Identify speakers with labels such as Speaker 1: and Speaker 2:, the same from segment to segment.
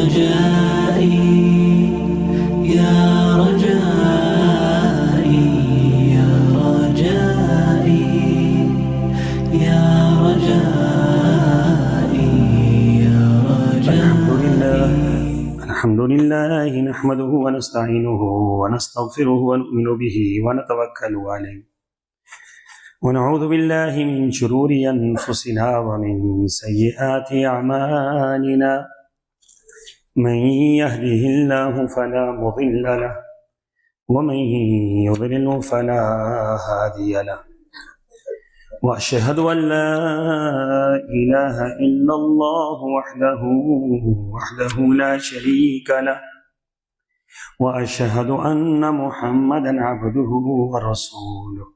Speaker 1: رجائي يا رجائي يا رجائي يا رجائي يا رجائي.
Speaker 2: الحمد لله نحمده ونستعينه ونستغفره ونؤمن به ونتوكل عليه ونعوذ بالله من شرور أنفسنا ومن سيئات أعمالنا. من يهده الله فلا مضل له ومن يضلل فلا هادي له. وأشهد أن لا إله إلا الله وحده لا شريك له. وأشهد أن محمدا عبده ورسوله.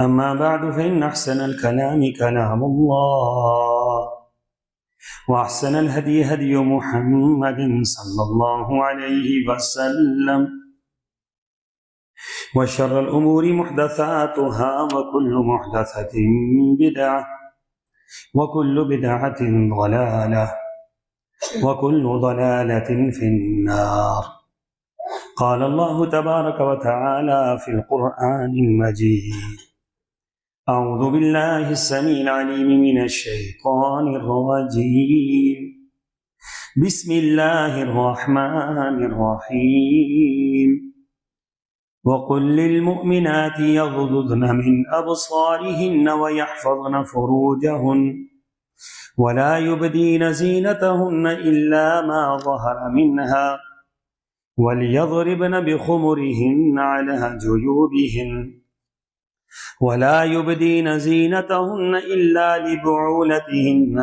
Speaker 2: أما بعد فإن أحسن الكلام كلام الله وأحسن الهدي هدي محمد صلى الله عليه وسلم. وشر الأمور محدثاتها وكل محدثة بدعة وكل بدعة ضلالة وكل ضلالة في النار. قال الله تبارك وتعالى في القرآن المجيد: أعوذ بالله السميع العليم من الشيطان الرجيم. بسم الله الرحمن الرحيم. وقل للمؤمنات يغضضن من أبصارهن ويحفظن فروجهن ولا يبدين زينتهن إلا ما ظهر منها وليضربن بخمرهن على جيوبهن ولا يبدين زينتهن إلا لبعولتهن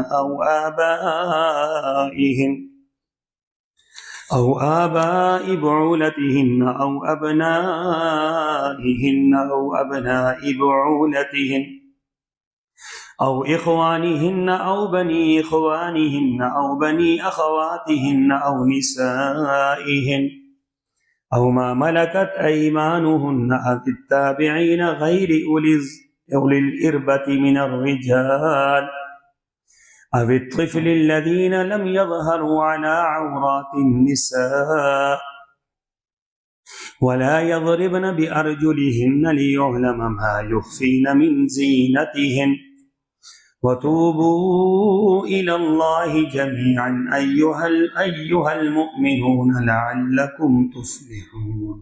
Speaker 2: أو آباء بعولتهن أو أبنائهن أو أبناء بعولتهن أو إخوانهن أو بني إخوانهن أو بني أخواتهن أو نسائهن أو ما ملكت أيمانهن أو التابعين غير أولي الإربة من الرجال أو الطفل الذين لم يظهروا على عورات النساء ولا يضربن بأرجلهن ليعلم ما يخفين من زينتهن. وتوبوا إلى الله جميعا أيها المؤمنون لعلكم تفلحون.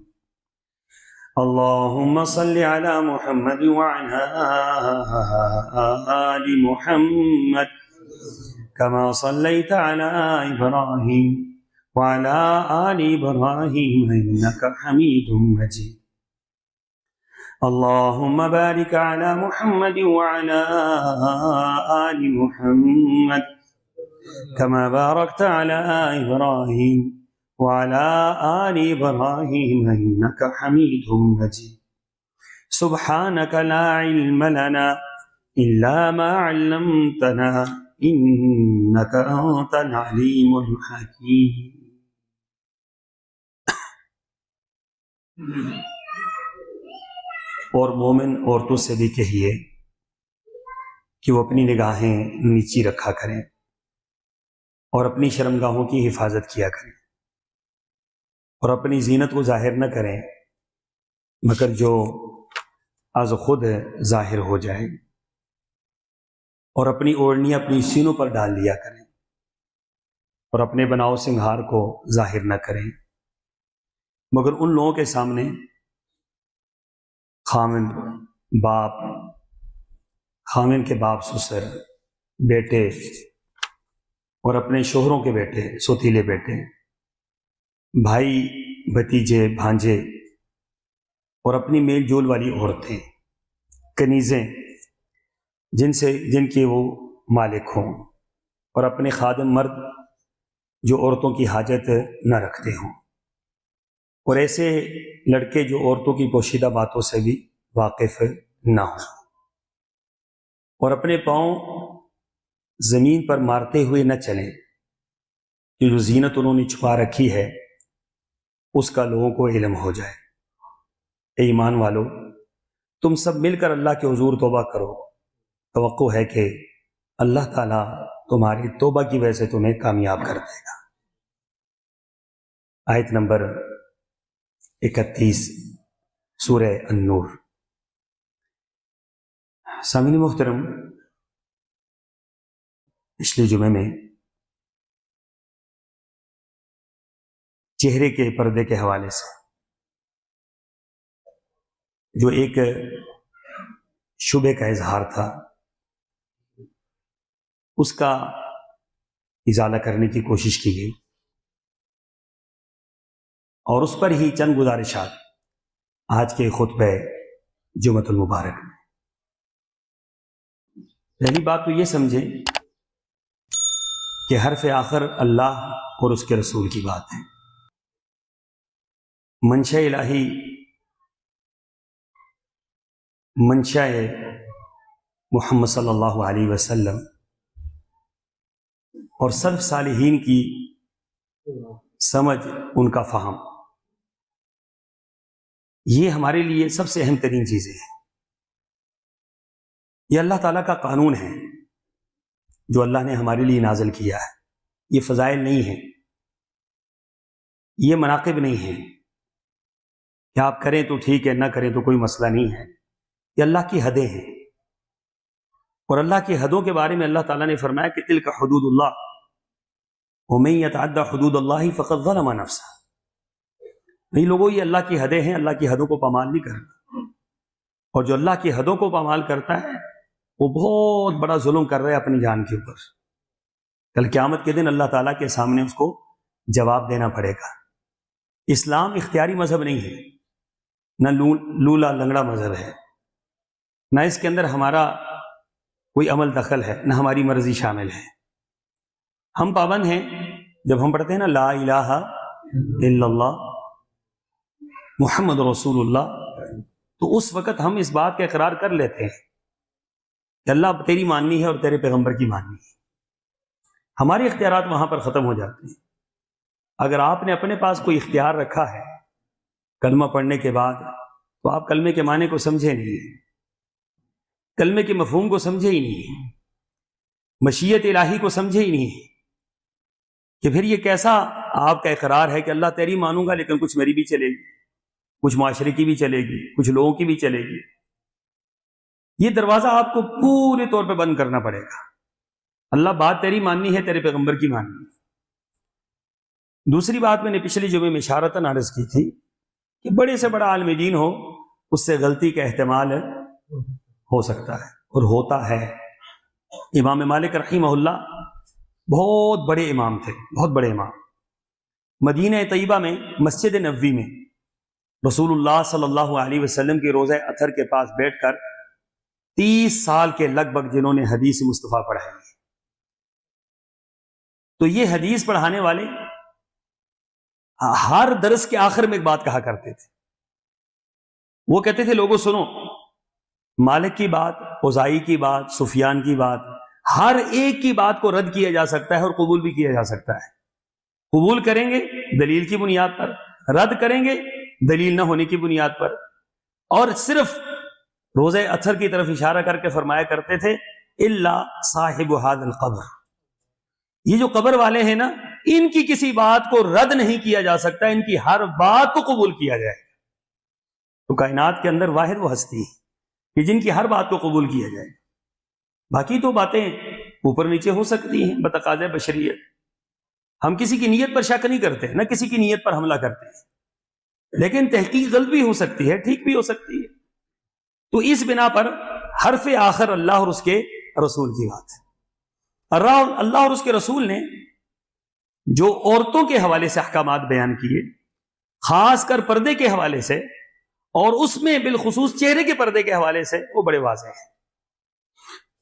Speaker 2: اللهم صل على محمد وعلى آل محمد كما صليت على إبراهيم وعلى آل إبراهيم إنك حميد مجيد. اللهم بارك على محمد وعلى آل محمد كما باركت على إبراهيم وعلى آل إبراهيم إنك حميد مجيد. سبحانك لا علم لنا إلا ما علمتنا إنك أنت العليم الحكيم. اور مومن عورتوں سے بھی کہیے کہ وہ اپنی نگاہیں نیچی رکھا کریں اور اپنی شرمگاہوں کی حفاظت کیا کریں اور اپنی زینت کو ظاہر نہ کریں مگر جو از خود ظاہر ہو جائے، اور اپنی اوڑھنی اپنی سینوں پر ڈال لیا کریں اور اپنے بناؤ سنگھار کو ظاہر نہ کریں مگر ان لوگوں کے سامنے خامن کے باپ سسر بیٹے اور اپنے شوہروں کے بیٹے سوتیلے بیٹے بھائی بھتیجے بھانجے اور اپنی میل جول والی عورتیں کنیزیں جن کے وہ مالک ہوں اور اپنے خادم مرد جو عورتوں کی حاجت نہ رکھتے ہوں، اور ایسے لڑکے جو عورتوں کی پوشیدہ باتوں سے بھی واقف نہ ہوں، اور اپنے پاؤں زمین پر مارتے ہوئے نہ چلیں کہ جو زینت انہوں نے چھپا رکھی ہے اس کا لوگوں کو علم ہو جائے۔ اے ایمان والو، تم سب مل کر اللہ کے حضور توبہ کرو، توقع ہے کہ اللہ تعالیٰ تمہاری توبہ کی وجہ سے تمہیں کامیاب کر دے گا۔ آیت نمبر 31 سورہ النور۔ سامعین محترم، پچھلے جمعے میں چہرے کے پردے کے حوالے سے جو ایک شبہ کا اظہار تھا، اس کا ازالہ کرنے کی کوشش کی گئی، اور اس پر ہی چند گزارشات آج کے خطبہ جمعۃ المبارک میں۔ پہلی بات تو یہ سمجھیں کہ حرف آخر اللہ اور اس کے رسول کی بات ہے۔ منشا الہی، منشا محمد صلی اللہ علیہ وسلم اور سلف صالحین کی سمجھ، ان کا فہم، یہ ہمارے لیے سب سے اہم ترین چیزیں ہیں۔ یہ اللہ تعالیٰ کا قانون ہے جو اللہ نے ہمارے لیے نازل کیا ہے۔ یہ فضائل نہیں ہیں، یہ مناقب نہیں ہیں کہ آپ کریں تو ٹھیک ہے، نہ کریں تو کوئی مسئلہ نہیں ہے۔ یہ اللہ کی حدیں ہیں، اور اللہ کی حدوں کے بارے میں اللہ تعالیٰ نے فرمایا کہ تلک حدود اللہ ومن یتعدی حدود اللہ فقد ظلم نفسہ۔ نہیں لوگوں، یہ اللہ کی حدیں ہیں، اللہ کی حدوں کو پامال نہیں کرنا، اور جو اللہ کی حدوں کو پامال کرتا ہے وہ بہت بڑا ظلم کر رہا ہے اپنی جان کے اوپر۔ کل قیامت کے دن اللہ تعالیٰ کے سامنے اس کو جواب دینا پڑے گا۔ اسلام اختیاری مذہب نہیں ہے، نہ لولا لنگڑا مذہب ہے، نہ اس کے اندر ہمارا کوئی عمل دخل ہے، نہ ہماری مرضی شامل ہے۔ ہم پابند ہیں، جب ہم پڑھتے ہیں نا لا الہ الا اللہ محمد رسول اللہ، تو اس وقت ہم اس بات کا اقرار کر لیتے ہیں کہ اللہ تیری ماننی ہے اور تیرے پیغمبر کی ماننی ہے۔ ہمارے اختیارات وہاں پر ختم ہو جاتے ہیں۔ اگر آپ نے اپنے پاس کوئی اختیار رکھا ہے کلمہ پڑھنے کے بعد، تو آپ کلمے کے معنی کو سمجھے نہیں، کلمے کے مفہوم کو سمجھے ہی نہیں، مشیت الہی کو سمجھے ہی نہیں، کہ پھر یہ کیسا آپ کا اقرار ہے کہ اللہ تیری مانوں گا لیکن کچھ میری بھی چلے گی، کچھ معاشرے کی بھی چلے گی، کچھ لوگوں کی بھی چلے گی۔ یہ دروازہ آپ کو پورے طور پہ بند کرنا پڑے گا۔ اللہ بات تیری ماننی ہے، تیرے پیغمبر کی ماننی ہے۔ دوسری بات میں نے پچھلی جمعے میں اشارتاً عرض کی تھی کہ بڑے سے بڑا عالم دین ہو، اس سے غلطی کا احتمال ہو سکتا ہے اور ہوتا ہے۔ امام مالک رحمہ اللہ بہت بڑے امام تھے، بہت بڑے امام۔ مدینہ طیبہ میں مسجد نبوی میں رسول اللہ صلی اللہ علیہ وسلم کے روضہ اطہر کے پاس بیٹھ کر 30 سال کے لگ بھگ جنہوں نے حدیث مصطفیٰ پڑھائی ہے، تو یہ حدیث پڑھانے والے ہر درس کے آخر میں ایک بات کہا کرتے تھے۔ وہ کہتے تھے لوگوں سنو، مالک کی بات، اوزائی کی بات، سفیان کی بات، ہر ایک کی بات کو رد کیا جا سکتا ہے اور قبول بھی کیا جا سکتا ہے۔ قبول کریں گے دلیل کی بنیاد پر، رد کریں گے دلیل نہ ہونے کی بنیاد پر۔ اور صرف روزہ اطہر کی طرف اشارہ کر کے فرمایا کرتے تھے الا صاحب هذا القبر، یہ جو قبر والے ہیں نا، ان کی کسی بات کو رد نہیں کیا جا سکتا، ان کی ہر بات کو قبول کیا جائے۔ تو کائنات کے اندر واحد وہ ہستی ہے کہ جن کی ہر بات کو قبول کیا جائے۔ باقی تو باتیں اوپر نیچے ہو سکتی ہیں بتقاضۂ بشریت، ہم کسی کی نیت پر شک نہیں کرتے، نہ کسی کی نیت پر حملہ کرتے ہیں، لیکن تحقیق غلط بھی ہو سکتی ہے، ٹھیک بھی ہو سکتی ہے۔ تو اس بنا پر حرف آخر اللہ اور اس کے رسول کی بات ہے۔ اللہ اور اس کے رسول نے جو عورتوں کے حوالے سے احکامات بیان کیے، خاص کر پردے کے حوالے سے، اور اس میں بالخصوص چہرے کے پردے کے حوالے سے، وہ بڑے واضح ہیں۔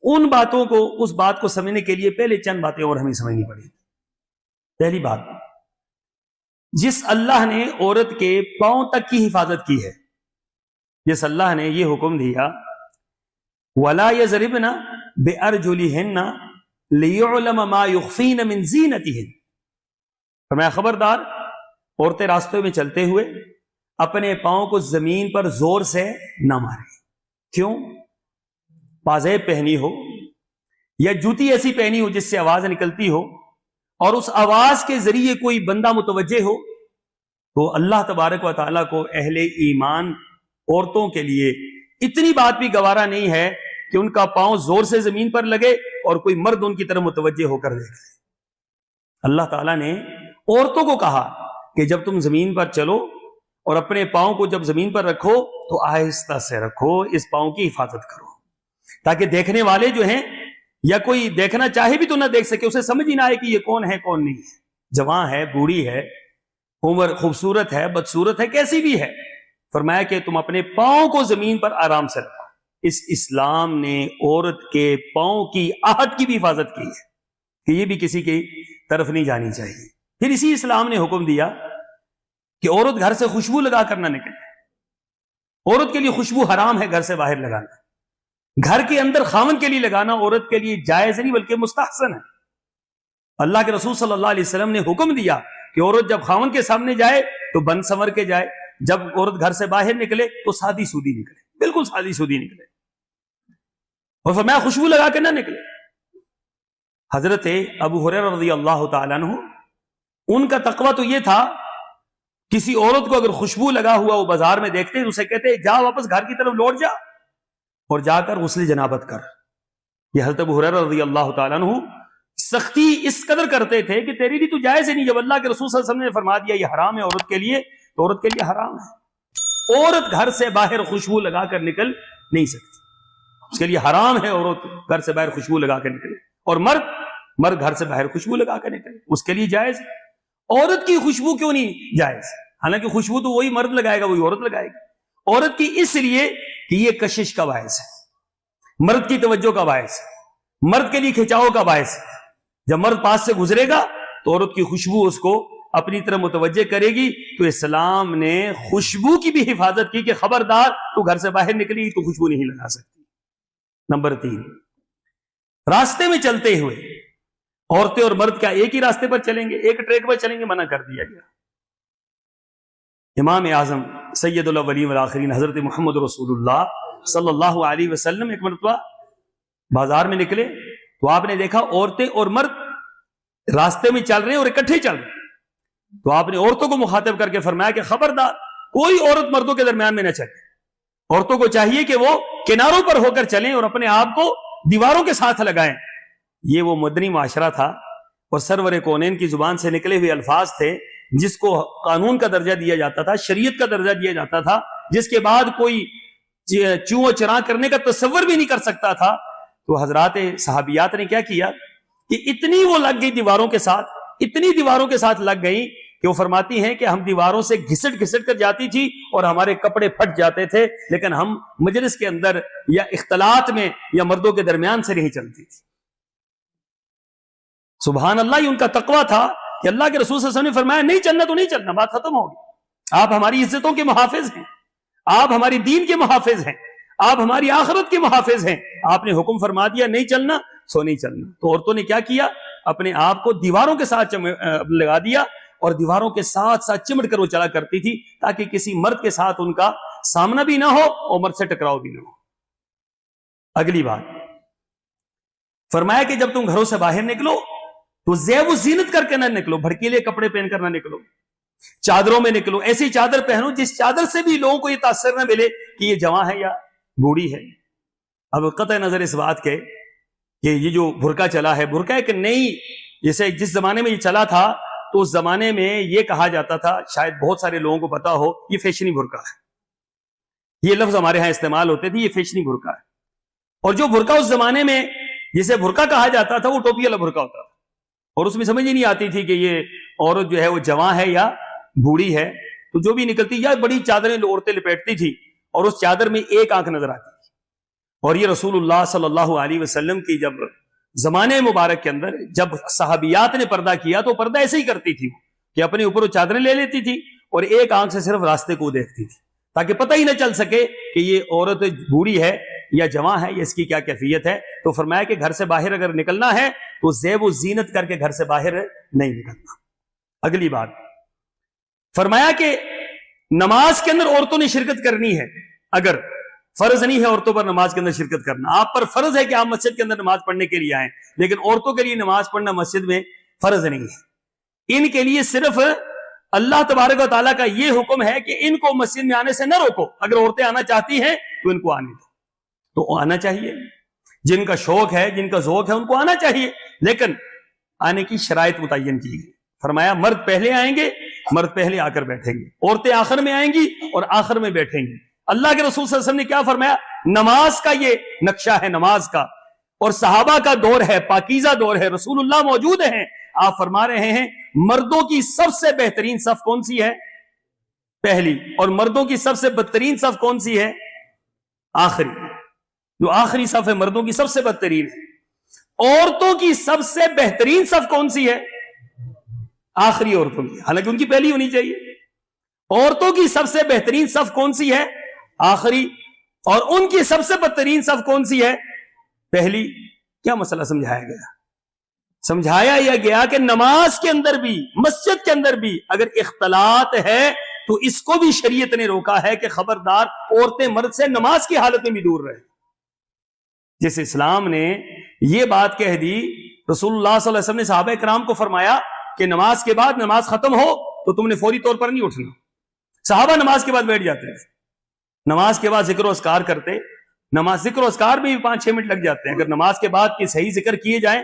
Speaker 2: ان باتوں کو، اس بات کو سمجھنے کے لیے پہلے چند باتیں اور ہمیں سمجھنی پڑی۔ پہلی بات، جس اللہ نے عورت کے پاؤں تک کی حفاظت کی ہے، جس اللہ نے یہ حکم دیا وَلَا يَضْرِبْنَ بِأَرْجُلِهِنَّ لِيُعْلَمَ مَا يُخْفِينَ مِنْ زِينَتِهِنَّ، فرمایا خبردار، عورتیں راستے میں چلتے ہوئے اپنے پاؤں کو زمین پر زور سے نہ ماریں۔ کیوں؟ پازیب پہنی ہو یا جوتی ایسی پہنی ہو جس سے آواز نکلتی ہو، اور اس آواز کے ذریعے کوئی بندہ متوجہ ہو تو اللہ تبارک و تعالیٰ کو اہل ایمان عورتوں کے لیے اتنی بات بھی گوارا نہیں ہے کہ ان کا پاؤں زور سے زمین پر لگے اور کوئی مرد ان کی طرف متوجہ ہو کر دیکھے۔ اللہ تعالیٰ نے عورتوں کو کہا کہ جب تم زمین پر چلو اور اپنے پاؤں کو جب زمین پر رکھو تو آہستہ سے رکھو، اس پاؤں کی حفاظت کرو، تاکہ دیکھنے والے جو ہیں یا کوئی دیکھنا چاہے بھی تو نہ دیکھ سکے، اسے سمجھ ہی نہ آئے کہ یہ کون ہے کون نہیں ہے، جوان ہے بوڑھی ہے، عمر خوبصورت ہے بدصورت ہے، کیسی بھی ہے۔ فرمایا کہ تم اپنے پاؤں کو زمین پر آرام سے رکھو۔ اس اسلام نے عورت کے پاؤں کی آہٹ کی بھی حفاظت کی ہے کہ یہ بھی کسی کی طرف نہیں جانی چاہیے۔ پھر اسی اسلام نے حکم دیا کہ عورت گھر سے خوشبو لگا کر نہ نکلے۔ عورت کے لیے خوشبو حرام ہے گھر سے باہر لگانا، گھر کے اندر خاوند کے لیے لگانا عورت کے لیے جائز نہیں بلکہ مستحسن ہے۔ اللہ کے رسول صلی اللہ علیہ وسلم نے حکم دیا کہ عورت جب خاوند کے سامنے جائے تو بن سنور کے جائے، جب عورت گھر سے باہر نکلے تو سادی سودی نکلے، بالکل سادی سودی نکلے، اور فرمایا خوشبو لگا کے نہ نکلے۔ حضرت ابو ہریرہ رضی اللہ تعالیٰ عنہ، ان کا تقویٰ تو یہ تھا، کسی عورت کو اگر خوشبو لگا ہوا وہ بازار میں دیکھتے تو اسے کہتے جا واپس گھر کی طرف لوٹ جا اور جا کر غسل جنابت کر۔ یہ حضرت ابو ہریرہ رضی اللہ تعالیٰ عنہ سختی اس قدر کرتے تھے کہ تیری لیے تو جائز ہی نہیں، جب اللہ کے رسول صلی اللہ علیہ وسلم نے فرما دیا یہ حرام ہے عورت کے لیے تو عورت کے لیے حرام ہے۔ عورت گھر سے باہر خوشبو لگا کر نکل نہیں سکتی، اس کے لیے حرام ہے عورت گھر سے باہر خوشبو لگا کر نکلے، اور مرد گھر سے باہر خوشبو لگا کر نکلے، اس کے لیے جائز ہے۔ عورت کی خوشبو کیوں نہیں جائز؟ حالانکہ خوشبو تو وہی مرد لگائے گا وہی عورت لگائے گی۔ عورت کی اس لیے کہ یہ کشش کا باعث ہے، مرد کی توجہ کا باعث ہے، مرد کے لیے کھچاؤ کا باعث ہے۔ جب مرد پاس سے گزرے گا تو عورت کی خوشبو اس کو اپنی طرف متوجہ کرے گی، تو اسلام نے خوشبو کی بھی حفاظت کی کہ خبردار تو گھر سے باہر نکلی تو خوشبو نہیں لگا سکتی۔ نمبر 3، راستے میں چلتے ہوئے عورتیں اور مرد کیا ایک ہی راستے پر چلیں گے، ایک ٹریک پر چلیں گے؟ منع کر دیا گیا۔ امام اعظم سید الاولین والآخرین حضرت محمد رسول اللہ صلی اللہ علیہ وسلم ایک مرتبہ بازار میں نکلے تو آپ نے دیکھا عورتیں اور مرد راستے میں چل رہے ہیں اور اکٹھے چل رہے ہیں، تو آپ نے عورتوں کو مخاطب کر کے فرمایا کہ خبردار کوئی عورت مردوں کے درمیان میں نہ چلے، عورتوں کو چاہیے کہ وہ کناروں پر ہو کر چلیں اور اپنے آپ کو دیواروں کے ساتھ لگائیں۔ یہ وہ مدنی معاشرہ تھا اور سرور کونین کی زبان سے نکلے ہوئے الفاظ تھے جس کو قانون کا درجہ دیا جاتا تھا، شریعت کا درجہ دیا جاتا تھا، جس کے بعد کوئی چوں چراں کرنے کا تصور بھی نہیں کر سکتا تھا۔ تو حضرات صحابیات نے کیا کیا کہ اتنی وہ لگ گئی دیواروں کے ساتھ، اتنی دیواروں کے ساتھ لگ گئی کہ وہ فرماتی ہیں کہ ہم دیواروں سے گھسٹ گھسٹ کر جاتی تھی اور ہمارے کپڑے پھٹ جاتے تھے، لیکن ہم مجلس کے اندر یا اختلاط میں یا مردوں کے درمیان سے نہیں چلتی تھی۔ سبحان اللہ، یہ ان کا تقویٰ تھا کہ اللہ کے رسول صلی اللہ علیہ وسلم نے فرمایا نہیں چلنا تو نہیں چلنا، بات ختم ہوگی۔ آپ ہماری عزتوں کے محافظ ہیں، آپ ہماری دین کے محافظ ہیں، آپ ہماری آخرت کے محافظ ہیں، آپ نے حکم فرما دیا نہیں چلنا سو نہیں چلنا۔ تو عورتوں نے کیا کیا، اپنے آپ کو دیواروں کے ساتھ لگا دیا اور دیواروں کے ساتھ ساتھ چمٹ کر وہ چلا کرتی تھی تاکہ کسی مرد کے ساتھ ان کا سامنا بھی نہ ہو اور مرد سے ٹکراؤ بھی نہ ہو۔ اگلی بات فرمایا کہ جب تم گھروں سے باہر نکلو تو زیب و زینت کر کے نہ نکلو، بھڑکیلے کپڑے پہن کر نہ نکلو، چادروں میں نکلو، ایسی چادر پہنو جس چادر سے بھی لوگوں کو یہ تاثر نہ ملے کہ یہ جوان ہے یا بوڑھی ہے۔ اب قطع نظر اس بات کے کہ یہ جو برقع چلا ہے، برقع ایک نئی، جیسے جس زمانے میں یہ چلا تھا تو اس زمانے میں یہ کہا جاتا تھا، شاید بہت سارے لوگوں کو پتا ہو، یہ فیشنی برقع ہے، یہ لفظ ہمارے ہاں استعمال ہوتے تھے، یہ فیشنی برقع ہے۔ اور جو برقع اس زمانے میں جسے برقع کہا جاتا تھا وہ ٹوپی والا برقع ہوتا تھا، اور اس میں سمجھ ہی نہیں آتی تھی کہ یہ عورت جو ہے وہ جوان ہے یا بوڑھی ہے، تو جو بھی نکلتی یا بڑی چادریں عورتیں لپیٹتی تھی اور اس چادر میں ایک آنکھ نظر آتی تھی۔ اور یہ رسول اللہ صلی اللہ علیہ وسلم کی جب زمانے مبارک کے اندر جب صحابیات نے پردہ کیا تو پردہ ایسے ہی کرتی تھی کہ اپنے اوپر وہ چادریں لے لیتی تھی اور ایک آنکھ سے صرف راستے کو دیکھتی تھی تاکہ پتہ ہی نہ چل سکے کہ یہ عورت بوڑھی ہے یا جوان ہے یا اس کی کیا کیفیت ہے۔ تو فرمایا کہ گھر سے باہر اگر نکلنا ہے تو زیب و زینت کر کے گھر سے باہر نہیں نکلنا۔ اگلی بات فرمایا کہ نماز کے اندر عورتوں نے شرکت کرنی ہے، اگر فرض نہیں ہے عورتوں پر نماز کے اندر شرکت کرنا، آپ پر فرض ہے کہ آپ مسجد کے اندر نماز پڑھنے کے لیے آئیں، لیکن عورتوں کے لیے نماز پڑھنا مسجد میں فرض نہیں ہے۔ ان کے لیے صرف اللہ تبارک و تعالیٰ کا یہ حکم ہے کہ ان کو مسجد میں آنے سے نہ روکو، اگر عورتیں آنا چاہتی ہیں تو ان کو آنے دو، تو آنا چاہیے، جن کا شوق ہے جن کا ذوق ہے ان کو آنا چاہیے، لیکن آنے کی شرائط متعین کی گئی۔ فرمایا مرد پہلے آئیں گے، مرد پہلے آ کر بیٹھیں گے، عورتیں آخر میں آئیں گی اور آخر میں بیٹھیں گی۔ اللہ کے رسول صلی اللہ علیہ وسلم نے کیا فرمایا؟ نماز کا یہ نقشہ ہے، نماز کا، اور صحابہ کا دور ہے، پاکیزہ دور ہے، رسول اللہ موجود ہیں، آپ فرما رہے ہیں مردوں کی سب سے بہترین صف کون سی ہے؟ پہلی، اور مردوں کی سب سے بدترین صف کون سی ہے؟ آخری۔ جو آخری صف ہے مردوں کی سب سے بدترین ہے۔ عورتوں کی سب سے بہترین صف کون سی ہے؟ آخری عورتوں کی، حالانکہ ان کی پہلی ہونی چاہیے۔ عورتوں کی سب سے بہترین صف کون سی ہے؟ آخری، اور ان کی سب سے بدترین صف کون سی ہے؟ پہلی۔ کیا مسئلہ سمجھایا گیا؟ سمجھایا یہ گیا کہ نماز کے اندر بھی، مسجد کے اندر بھی اگر اختلاط ہے تو اس کو بھی شریعت نے روکا ہے کہ خبردار عورتیں مرد سے نماز کی حالت میں بھی دور رہے۔ جس اسلام نے یہ بات کہہ دی، رسول اللہ صلی اللہ علیہ وسلم نے صحابہ کرام کو فرمایا کہ نماز کے بعد نماز ختم ہو تو تم نے فوری طور پر نہیں اٹھنا۔ صحابہ نماز کے بعد بیٹھ جاتے ہیں، نماز کے بعد ذکر و اذکار کرتے، نماز ذکر و اذکار میں بھی 5-6 منٹ لگ جاتے ہیں، اگر نماز کے بعد کی صحیح ذکر کیے جائیں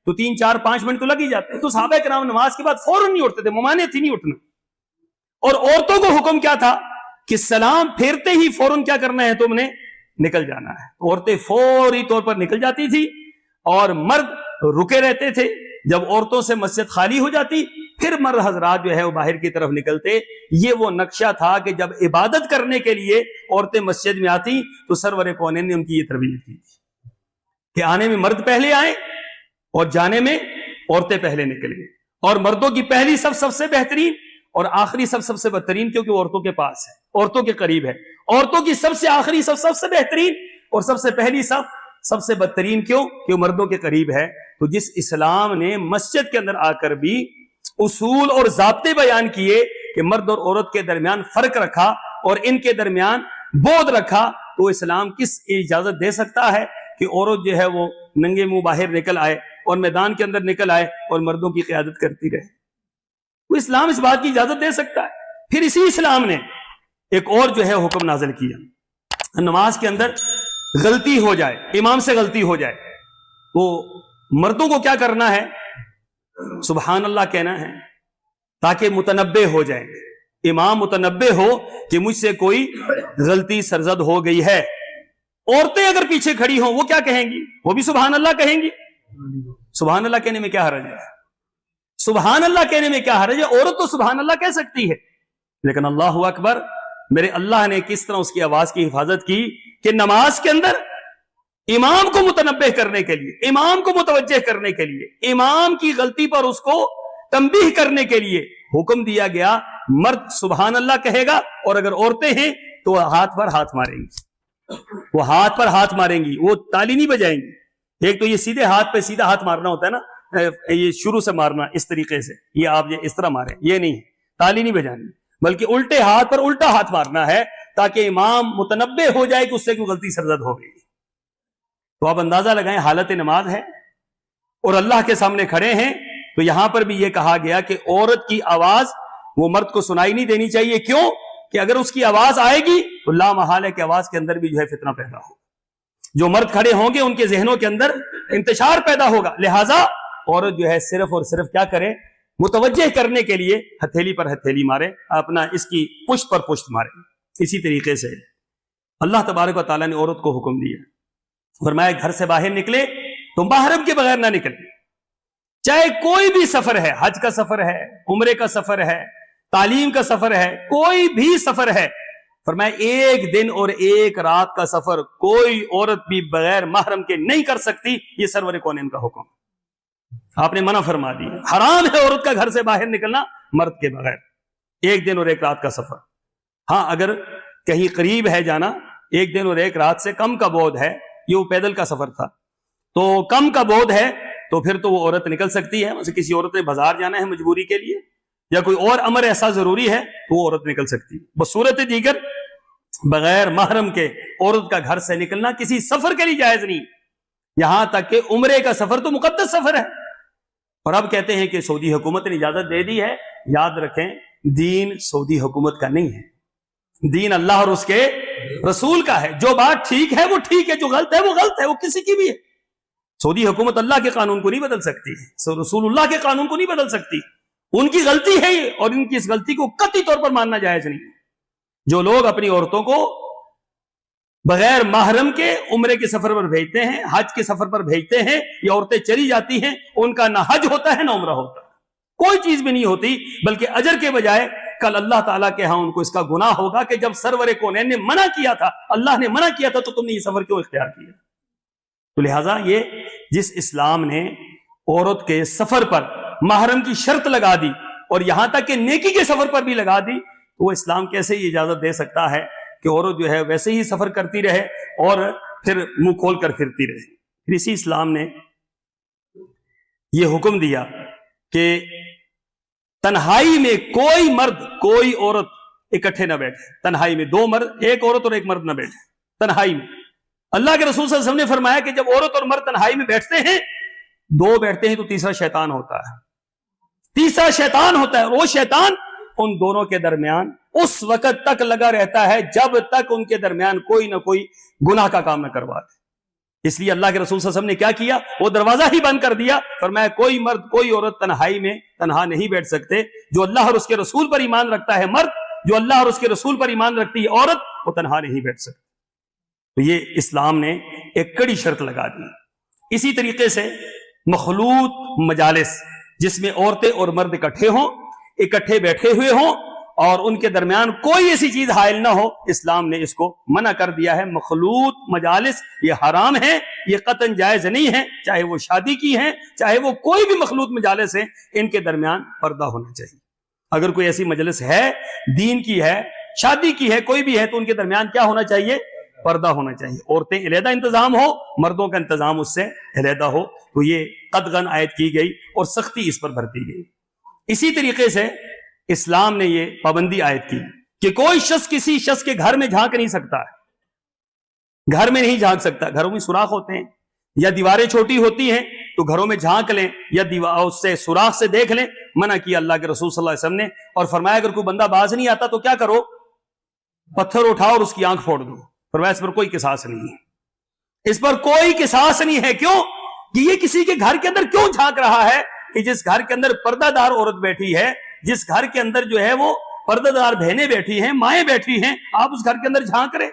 Speaker 2: تو 3-4-5 منٹ تو لگ ہی جاتے ہیں۔ تو صحابہ کرام نماز کے بعد فوراً نہیں اٹھتے تھے، ممانعت تھی نہیں اٹھنا۔ اور عورتوں کو حکم کیا تھا کہ سلام پھیرتے ہی فوراً کیا کرنا ہے؟ تم نے نکل جانا ہے۔ عورتیں فوری طور پر نکل جاتی تھی اور مرد رکے رہتے تھے۔ جب عورتوں سے مسجد خالی ہو جاتی پھر مرد حضرات جو ہے وہ باہر کی طرف نکلتے۔ یہ وہ نقشہ تھا کہ جب عبادت کرنے کے لیے عورتیں مسجد میں آتی تو سرور کونین نے ان کی یہ تربیت کی تھی کہ آنے میں مرد پہلے آئیں اور جانے میں عورتیں پہلے نکلیں، اور مردوں کی پہلی صف سب سے بہترین اور آخری صف سب سے بدترین، کیونکہ عورتوں کے پاس ہے، عورتوں کے قریب ہے۔ عورتوں کی سب سے آخری صف سب سے بہترین اور سب سے پہلی صف سب سے بدترین، کیوں؟ کہ وہ مردوں کے قریب ہے۔ تو جس اسلام نے مسجد کے اندر آ کر بھی اصول اور ضابطے بیان کیے کہ مرد اور عورت کے درمیان فرق رکھا اور ان کے درمیان بعد رکھا، تو اسلام کس اجازت دے سکتا ہے کہ عورت جو ہے وہ ننگے منہ باہر نکل آئے اور میدان کے اندر نکل آئے اور مردوں کی قیادت کرتی رہے؟ وہ اسلام اس بات کی اجازت دے سکتا ہے؟ پھر اسی اسلام نے ایک اور جو ہے حکم نازل کیا، نماز کے اندر غلطی ہو جائے، امام سے غلطی ہو جائے تو مردوں کو کیا کرنا ہے؟ سبحان اللہ کہنا ہے تاکہ متنبہ ہو جائے، امام متنبہ ہو کہ مجھ سے کوئی غلطی سرزد ہو گئی ہے۔ عورتیں اگر پیچھے کھڑی ہوں وہ کیا کہیں گی؟ وہ بھی سبحان اللہ کہیں گی۔ سبحان اللہ کہنے میں کیا حرج ہے؟ سبحان اللہ کہنے میں کیا حرج ہے؟ عورت تو سبحان اللہ کہہ سکتی ہے، لیکن اللہ اکبر، میرے اللہ نے کس طرح اس کی آواز کی حفاظت کی کہ نماز کے اندر امام کو متنبہ کرنے کے لیے، امام کو متوجہ کرنے کے لیے، امام کی غلطی پر اس کو تنبیہ کرنے کے لیے حکم دیا گیا مرد سبحان اللہ کہے گا، اور اگر عورتیں ہیں تو ہاتھ پر ہاتھ ماریں گی، وہ ہاتھ پر ہاتھ ماریں گی، وہ تالی نہیں بجائیں گی۔ ایک تو یہ سیدھے ہاتھ پہ سیدھا ہاتھ مارنا ہوتا ہے نا، یہ شروع سے مارنا اس طریقے سے، یہ آپ یہ اس طرح ماریں، یہ نہیں، تالی نہیں بجانی، بلکہ الٹے ہاتھ پر الٹا ہاتھ مارنا ہے تاکہ امام متنبہ ہو جائے کہ اس سے کوئی غلطی سرزد ہو گئی۔ تو آپ اندازہ لگائیں، حالت نماز ہے اور اللہ کے سامنے کھڑے ہیں، تو یہاں پر بھی یہ کہا گیا کہ عورت کی آواز وہ مرد کو سنائی نہیں دینی چاہیے۔ کیوں؟ کہ اگر اس کی آواز آئے گی تو لا محال ہے کہ آواز کے اندر بھی جو ہے فتنہ پیدا ہوگا، جو مرد کھڑے ہوں گے ان کے ذہنوں کے اندر انتشار پیدا ہوگا، لہٰذا عورت جو ہے صرف اور صرف کیا کرے؟ متوجہ کرنے کے لیے ہتھیلی پر ہتھیلی مارے، اپنا اس کی پشت پر پشت مارے۔ اسی طریقے سے اللہ تبارک و تعالیٰ نے عورت کو حکم دیا، فرمایا گھر سے باہر نکلے تو محرم کے بغیر نہ نکلے، چاہے کوئی بھی سفر ہے، حج کا سفر ہے، عمرے کا سفر ہے، تعلیم کا سفر ہے، کوئی بھی سفر ہے، فرمایا ایک دن اور ایک رات کا سفر کوئی عورت بھی بغیر محرم کے نہیں کر سکتی۔ یہ سرور کونین کا حکم آپ نے منع فرما دی، حرام ہے عورت کا گھر سے باہر نکلنا مرد کے بغیر، ایک دن اور ایک رات کا سفر۔ ہاں اگر کہیں قریب ہے جانا، ایک دن اور ایک رات سے کم کا بعد ہے، یہ وہ پیدل کا سفر تھا، تو کم کا بعد ہے تو پھر تو وہ عورت نکل سکتی ہے، مثلا کسی عورت نے بازار جانا ہے مجبوری کے لیے یا کوئی اور امر ایسا ضروری ہے تو وہ عورت نکل سکتی ہے۔ بصورت دیگر بغیر محرم کے عورت کا گھر سے نکلنا کسی سفر کے لیے جائز نہیں، یہاں تک کہ عمرے کا سفر تو مقدس سفر ہے۔ اور اب کہتے ہیں کہ سعودی حکومت نے اجازت دے دی ہے، یاد رکھیں دین سعودی حکومت کا نہیں ہے, دین اللہ اور اس کے رسول کا ہے. جو بات ٹھیک ہے وہ ٹھیک ہے, جو غلط ہے وہ غلط ہے, وہ کسی کی بھی ہے. سعودی حکومت اللہ کے قانون کو نہیں بدل سکتی, رسول اللہ کے قانون کو نہیں بدل سکتی. ان کی غلطی ہے یہ, اور ان کی اس غلطی کو قطعی طور پر ماننا جائز نہیں. جو لوگ اپنی عورتوں کو بغیر محرم کے عمرے کے سفر پر بھیجتے ہیں, حج کے سفر پر بھیجتے ہیں, یہ عورتیں چلی جاتی ہیں, ان کا نہ حج ہوتا ہے نہ عمرہ ہوتا ہے, کوئی چیز بھی نہیں ہوتی, بلکہ اجر کے بجائے کل اللہ تعالیٰ کے ہاں ان کو اس کا گناہ ہوگا کہ جب سرور کونین نے منع کیا تھا, اللہ نے منع کیا تھا, تو تم نے یہ سفر کیوں اختیار کیا. تو لہٰذا یہ جس اسلام نے عورت کے سفر پر محرم کی شرط لگا دی, اور یہاں تک کہ نیکی کے سفر پر بھی لگا دی, تو وہ اسلام کیسے یہ اجازت دے سکتا ہے کہ عورت جو ہے ویسے ہی سفر کرتی رہے اور پھر منہ کھول کر پھرتی رہے. پھر اسی اسلام نے یہ حکم دیا کہ تنہائی میں کوئی مرد کوئی عورت اکٹھے نہ بیٹھے, تنہائی میں دو مرد, ایک عورت اور ایک مرد نہ بیٹھے تنہائی میں. اللہ کے رسول صلی اللہ علیہ وسلم نے فرمایا کہ جب عورت اور مرد تنہائی میں بیٹھتے ہیں, دو بیٹھتے ہیں تو تیسرا شیطان ہوتا ہے, تیسرا شیطان ہوتا ہے. وہ شیطان ان دونوں کے درمیان اس وقت تک لگا رہتا ہے جب تک ان کے درمیان کوئی نہ کوئی گناہ کا کام نہ کروا دے. اس لیے اللہ کے رسول صلی اللہ علیہ وسلم نے کیا کیا, وہ دروازہ ہی بند کر دیا. فرمایا کوئی مرد کوئی عورت تنہائی میں تنہا نہیں بیٹھ سکتے. جو اللہ اور اس کے رسول پر ایمان رکھتا ہے مرد, جو اللہ اور اس کے رسول پر ایمان رکھتی ہے عورت, وہ تنہا نہیں بیٹھ سکتے. تو یہ اسلام نے ایک کڑی شرط لگا دی. اسی طریقے سے مخلوط مجالس, جس میں عورتیں اور مرد اکٹھے ہوں, اکٹھے بیٹھے ہوئے ہوں, اور ان کے درمیان کوئی ایسی چیز حائل نہ ہو, اسلام نے اس کو منع کر دیا ہے. مخلوط مجالس یہ حرام ہے, یہ قطعاً جائز نہیں ہے, چاہے وہ شادی کی ہیں چاہے وہ کوئی بھی مخلوط مجالس ہیں, ان کے درمیان پردہ ہونا چاہیے. اگر کوئی ایسی مجلس ہے, دین کی ہے, شادی کی ہے, کوئی بھی ہے, تو ان کے درمیان کیا ہونا چاہیے, پردہ ہونا چاہیے. عورتیں علیحدہ انتظام ہو, مردوں کا انتظام اس سے علیحدہ ہو. تو یہ قطعاً عائد کی گئی اور سختی اس پر برتی گئی. اسی طریقے سے اسلام نے یہ پابندی عائد کی کہ کوئی شخص کسی شخص کے گھر میں جھانک نہیں سکتا ہے, گھر میں نہیں جھانک سکتا. گھروں میں سوراخ ہوتے ہیں یا دیواریں چھوٹی ہوتی ہیں, تو گھروں میں جھانک لیں یا اس سے سوراخ سے دیکھ لیں. منع کیا اللہ کے رسول صلی اللہ علیہ وسلم نے, اور فرمایا اگر کوئی بندہ باز نہیں آتا تو کیا کرو, پتھر اٹھاؤ اور اس کی آنکھ پھوڑ دو. فرمایا اس پر کوئی قصاص نہیں ہے, اس پر کوئی قصاص نہیں ہے. کیوں کہ یہ کسی کے گھر کے اندر کیوں جھانک رہا ہے, کہ جس گھر کے اندر پردہ دار عورت بیٹھی ہے, جس گھر کے اندر جو ہے وہ پردہ دار بہنیں بیٹھی ہیں, مائیں بیٹھی ہیں, آپ اس گھر کے اندر جھانک رہے.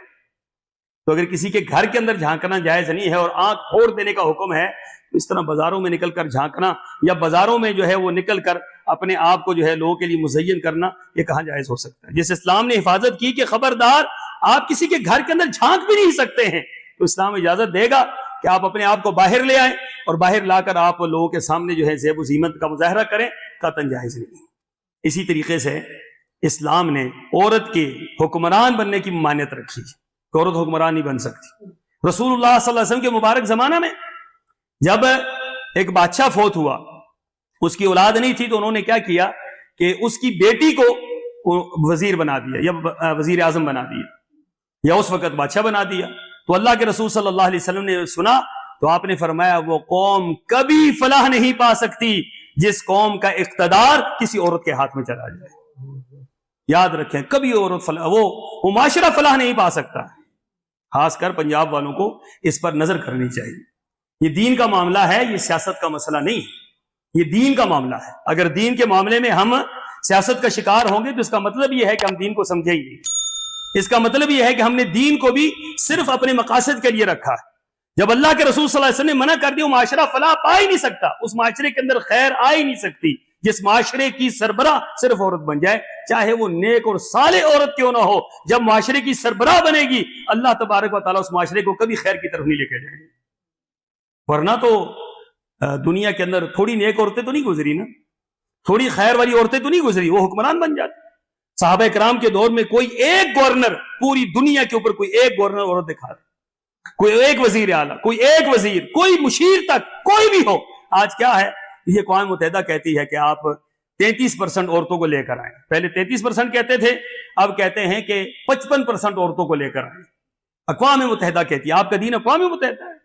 Speaker 2: تو اگر کسی کے گھر کے اندر جھانکنا جائز نہیں ہے اور آنکھ پھوڑ دینے کا حکم ہے, تو اس طرح بازاروں میں نکل کر جھانکنا یا بازاروں میں جو ہے وہ نکل کر اپنے آپ کو جو ہے لوگوں کے لیے مزین کرنا, یہ کہاں جائز ہو سکتا ہے. جس اسلام نے حفاظت کی کہ خبردار آپ کسی کے گھر کے اندر جھانک بھی نہیں سکتے ہیں, تو اسلام اجازت دے گا کہ آپ اپنے آپ کو باہر لے آئیں اور باہر لا کر آپ لوگوں کے سامنے جو ہے زیب و زینت کا مظاہرہ کریں, قطعاً جائز نہیں. اسی طریقے سے اسلام نے عورت کے حکمران بننے کی ممانعت رکھی کہ عورت حکمران نہیں بن سکتی. رسول اللہ صلی اللہ علیہ وسلم کے مبارک زمانہ میں جب ایک بادشاہ فوت ہوا, اس کی اولاد نہیں تھی, تو انہوں نے کیا کیا کہ اس کی بیٹی کو وزیر بنا دیا یا وزیر اعظم بنا دیا یا اس وقت بادشاہ بنا دیا. تو اللہ کے رسول صلی اللہ علیہ وسلم نے سنا تو آپ نے فرمایا وہ قوم کبھی فلاح نہیں پا سکتی جس قوم کا اقتدار کسی عورت کے ہاتھ میں چلا جائے. یاد رکھیں, کبھی عورت فلاح, وہ معاشرہ فلاح نہیں پا سکتا. خاص کر پنجاب والوں کو اس پر نظر کرنی چاہیے. یہ دین کا معاملہ ہے, یہ سیاست کا مسئلہ نہیں ہے, یہ دین کا معاملہ ہے. اگر دین کے معاملے میں ہم سیاست کا شکار ہوں گے تو اس کا مطلب یہ ہے کہ ہم دین کو سمجھے ہی نہیں. اس کا مطلب یہ ہے کہ ہم نے دین کو بھی صرف اپنے مقاصد کے لیے رکھا ہے. جب اللہ کے رسول صلی اللہ علیہ وسلم نے منع کر دیا, معاشرہ فلاح پا ہی نہیں سکتا, اس معاشرے کے اندر خیر آ ہی نہیں سکتی جس معاشرے کی سربراہ صرف عورت بن جائے, چاہے وہ نیک اور صالح عورت کیوں نہ ہو. جب معاشرے کی سربراہ بنے گی, اللہ تبارک و تعالیٰ اس معاشرے کو کبھی خیر کی طرف نہیں لے کے جائیں گے. ورنہ تو دنیا کے اندر تھوڑی نیک عورتیں تو نہیں گزری نا, تھوڑی خیر والی عورتیں تو نہیں گزری, وہ حکمران بن جاتی. صحابہ کرام کے دور میں کوئی ایک گورنر, پوری دنیا کے اوپر کوئی ایک گورنر عورت دکھا دے, کوئی ایک وزیر اعلیٰ, کوئی ایک وزیر, کوئی مشیر تک کوئی بھی ہو. آج کیا ہے, یہ اقوام متحدہ کہتی ہے کہ آپ 33% عورتوں کو لے کر آئیں. پہلے 33% کہتے تھے, اب کہتے ہیں کہ 55% عورتوں کو لے کر آئیں. اقوام متحدہ کہتی ہے. آپ کا دین اقوام متحدہ ہے,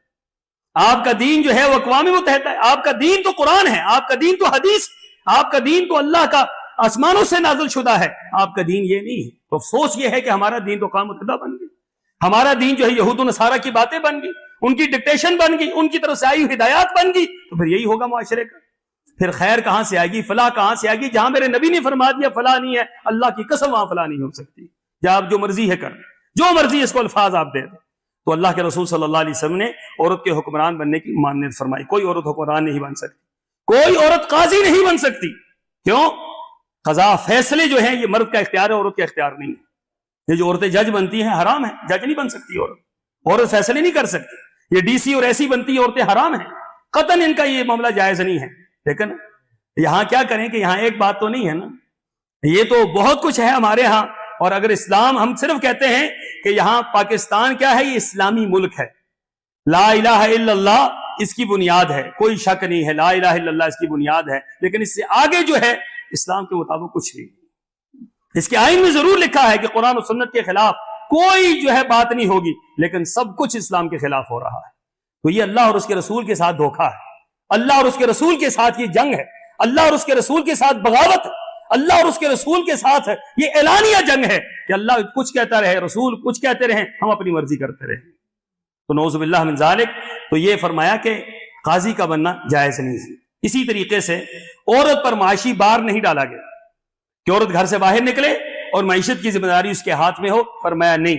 Speaker 2: آپ کا دین جو ہے وہ اقوام متحدہ ہے. آپ کا دین تو قرآن ہے, آپ کا دین تو حدیث, آپ کا دین تو اللہ کا آسمانوں سے نازل شدہ ہے، آپ کا دین یہ نہیں ہے۔ تو افسوس یہ ہے کہ ہمارا دین تو قوم متحدہ بن گئی، ہمارا دین جو ہے یہود و نصارہ کی باتیں بن گئی، ان کی ڈکٹیشن بن گئی، ان کی طرف سے آئی ہدایات بن گئی، تو پھر یہی ہوگا معاشرے کا۔ پھر خیر کہاں سے آئے گی، فلاح کہاں سے آئے گی؟ جہاں میرے نبی نے فرما دیا فلاح نہیں ہے، اللہ کی قسم وہاں فلاح نہیں ہو سکتی۔ جہاں آپ جو مرضی ہے کر، جو مرضی اس کو الفاظ آپ دے دیں۔ تو اللہ کے رسول صلی اللہ علیہ وسلم نے عورت کے حکمران بننے کی مانت فرمائی۔ کوئی عورت حکمران نہیں بن سکتی، کوئی عورت قاضی نہیں بن سکتی۔ کیوں؟ قضا فیصلے جو ہیں یہ مرد کا اختیار ہے، عورت کا اختیار نہیں ہے۔ یہ جو عورتیں جج بنتی ہیں حرام ہے، جج نہیں بن سکتی عورت فیصلے نہیں کر سکتی۔ یہ ڈی سی اور ایسی بنتی ہیں عورتیں، حرام ہیں، قطعاً ان کا یہ معاملہ جائز نہیں ہے۔ لیکن یہاں کیا کریں کہ یہاں ایک بات تو نہیں ہے نا، یہ تو بہت کچھ ہے ہمارے ہاں۔ اور اگر اسلام، ہم صرف کہتے ہیں کہ یہاں پاکستان کیا ہے، یہ اسلامی ملک ہے، لا الہ الا اللہ اس کی بنیاد ہے، کوئی شک نہیں ہے، لا الہ الا اللہ اس کی بنیاد ہے، لیکن اس سے آگے جو ہے اسلام کے مطابق کچھ نہیں۔ اس کے آئین میں ضرور لکھا ہے کہ قرآن و سنت کے خلاف کوئی جو ہے بات نہیں ہوگی، لیکن سب کچھ اسلام کے خلاف ہو رہا ہے۔ تو یہ اللہ اور اس کے رسول کے ساتھ دھوکہ ہے، اللہ اور اس کے رسول کے ساتھ یہ جنگ ہے، اللہ اور اس کے رسول کے ساتھ بغاوت ہے، اللہ اور اس کے رسول کے ساتھ یہ اعلانیہ جنگ ہے کہ اللہ کچھ کہتا رہے، رسول کچھ کہتے رہیں، ہم اپنی مرضی کرتے رہیں۔ تو نعوذ باللہ من ذالک۔ تو یہ فرمایا کہ قاضی کا بننا جائز نہیں ہے۔ اسی طریقے سے عورت پر معاشی بار نہیں ڈالا گیا کہ عورت گھر سے باہر نکلے اور معیشت کی ذمہ داری اس کے ہاتھ میں ہو، فرمایا نہیں،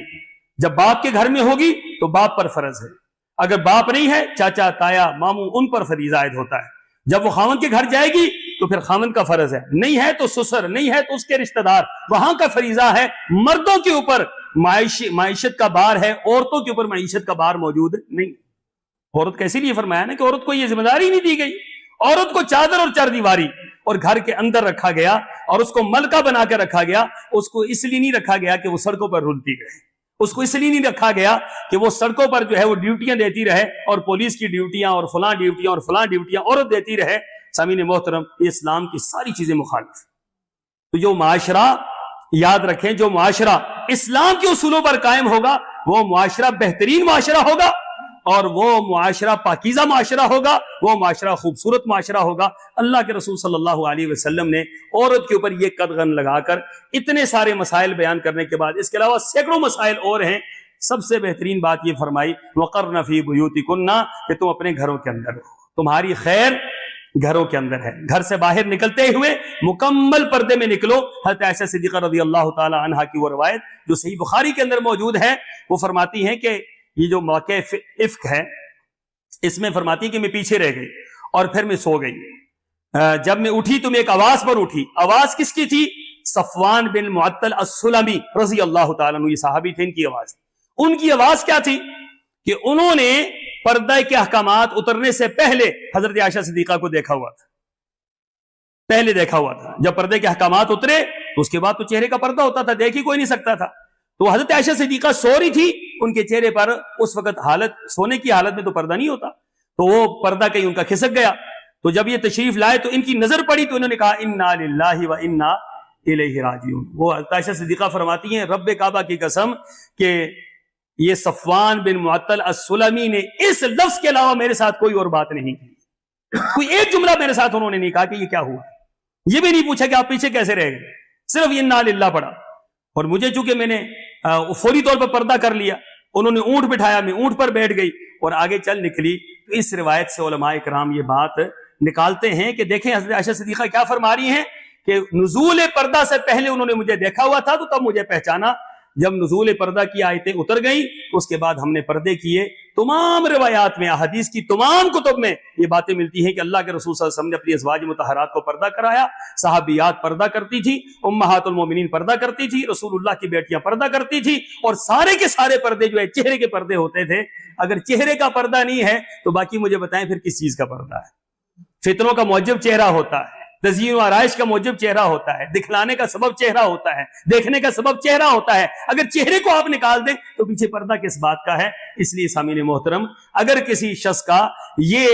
Speaker 2: جب باپ کے گھر میں ہوگی تو باپ پر فرض ہے، اگر باپ نہیں ہے چاچا تایا ماموں ان پر فریضہ عائد ہوتا ہے۔ جب وہ خاوند کے گھر جائے گی تو پھر خاوند کا فرض ہے، نہیں ہے تو سسر، نہیں ہے تو اس کے رشتہ دار، وہاں کا فریضہ ہے۔ مردوں کے اوپر معیشت کا بار ہے، عورتوں کے اوپر معیشت کا بار موجود نہیں۔ عورت کا اسی لیے فرمایا نا کہ عورت کو یہ ذمہ داری نہیں دی گئی، عورت کو چادر اور چار دیواری اور گھر کے اندر رکھا گیا اور اس کو ملکہ بنا کے رکھا گیا۔ اس کو اس لیے نہیں رکھا گیا کہ وہ سڑکوں پر رلتی رہے، اس کو اس لیے نہیں رکھا گیا کہ وہ سڑکوں پر جو ہے وہ ڈیوٹیاں دیتی رہے اور پولیس کی ڈیوٹیاں اور فلاں ڈیوٹیاں اور فلاں ڈیوٹیاں عورت دیتی رہے۔ سامعین محترم، یہ اسلام کی ساری چیزیں مخالف۔ تو جو معاشرہ، یاد رکھیں، جو معاشرہ اسلام کے اصولوں پر قائم ہوگا وہ معاشرہ بہترین معاشرہ ہوگا، اور وہ معاشرہ پاکیزہ معاشرہ ہوگا، وہ معاشرہ خوبصورت معاشرہ ہوگا۔ اللہ کے رسول صلی اللہ علیہ وسلم نے عورت کے اوپر یہ قدغن لگا کر اتنے سارے مسائل بیان کرنے کے بعد، اس کے علاوہ سینکڑوں مسائل اور ہیں، سب سے بہترین بات یہ فرمائی وَقَرْنَ فِي بُيُوتِكُنَّ، کہ تم اپنے گھروں کے اندر ہو، تمہاری خیر گھروں کے اندر ہے۔ گھر سے باہر نکلتے ہوئے مکمل پردے میں نکلو۔ حضرت عائشہ صدیقہ رضی اللہ تعالی عنہا کی وہ روایت جو صحیح بخاری کے اندر موجود ہے، وہ فرماتی ہیں کہ یہ جو موقع افک ہے، اس میں فرماتی ہے کہ میں پیچھے رہ گئی اور پھر میں سو گئی۔ جب میں اٹھی تو میں ایک آواز پر اٹھی۔ آواز کس کی تھی؟ صفوان بن معطل السلمی رضی اللہ تعالیٰ عنہ، یہ صحابی تھے، ان کی آواز۔ ان کی آواز کیا تھی کہ انہوں نے پردہ کے احکامات اترنے سے پہلے حضرت عائشہ صدیقہ کو دیکھا ہوا تھا، پہلے دیکھا ہوا تھا۔ جب پردے کے احکامات اترے تو اس کے بعد تو چہرے کا پردہ ہوتا تھا، دیکھ ہی کوئی نہیں سکتا تھا۔ تو حضرت عائشہ صدیقہ سو رہی تھی، ان کے چہرے پر اس وقت سونے کی حالت میں تو پردہ نہیں ہوتا، تو وہ پردہ کہیں ان کا کھسک گیا۔ تو جب یہ تشریف لائے تو ان کی نظر پڑی تو انہوں نے کہا انا للہ و انا الیہ راجعون۔ وہ حضرت عائشہ صدیقہ فرماتی ہیں رب کعبہ کی قسم کہ یہ صفوان بن معطل السلمی نے اس لفظ کے علاوہ میرے ساتھ کوئی اور بات نہیں کی، کوئی ایک جملہ میرے ساتھ انہوں نے نہیں کہا کہ یہ کیا ہوا، یہ بھی نہیں پوچھا کہ آپ پیچھے کیسے رہ گئے، صرف یہ انا للہ پڑھا۔ اور مجھے چونکہ میں نے فوری طور پر پردہ کر لیا، انہوں نے اونٹ بٹھایا، میں اونٹ پر بیٹھ گئی اور آگے چل نکلی۔ تو اس روایت سے علماء کرام یہ بات نکالتے ہیں کہ دیکھیں حضرت عائشہ صدیقہ کیا فرما رہی ہیں کہ نزول پردہ سے پہلے انہوں نے مجھے دیکھا ہوا تھا تو تب مجھے پہچانا، جب نزول پردہ کی آیتیں اتر گئیں تو اس کے بعد ہم نے پردے کیے۔ تمام روایات میں، احادیث کی تمام کتب میں یہ باتیں ملتی ہیں کہ اللہ کے رسول صلی اللہ علیہ وسلم نے اپنی ازواج مطہرات کو پردہ کرایا، صحابیات پردہ کرتی تھی، امہات المومنین پردہ کرتی تھی، رسول اللہ کی بیٹیاں پردہ کرتی تھی، اور سارے کے سارے پردے جو ہے چہرے کے پردے ہوتے تھے۔ اگر چہرے کا پردہ نہیں ہے تو باقی مجھے بتائیں پھر کس چیز کا پردہ ہے؟ فتنوں کا موجب چہرہ ہوتا ہے، تزیین و آرائش کا موجب چہرہ ہوتا ہے، دکھلانے کا سبب چہرہ ہوتا ہے، دیکھنے کا سبب چہرہ ہوتا ہے۔ اگر چہرے کو آپ نکال دیں تو پیچھے پردہ کس بات کا ہے؟ اس لیے سامعین محترم، اگر کسی شخص کا یہ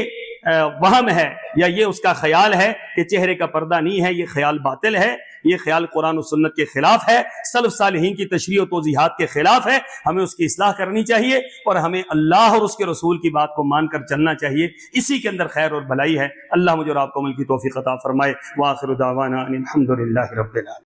Speaker 2: وہم ہے یا یہ اس کا خیال ہے کہ چہرے کا پردہ نہیں ہے، یہ خیال باطل ہے، یہ خیال قرآن و سنت کے خلاف ہے، سلف صالحین کی تشریح و توضیحات کے خلاف ہے. ہمیں اس کی اصلاح کرنی چاہیے اور ہمیں اللہ اور اس کے رسول کی بات کو مان کر چلنا چاہیے، اسی کے اندر خیر اور بھلائی ہے. اللہ مجھے اور آپ کو عمل کی توفیق عطا فرمائے. وآخر دعوانا ان الحمد للہ رب العالمین.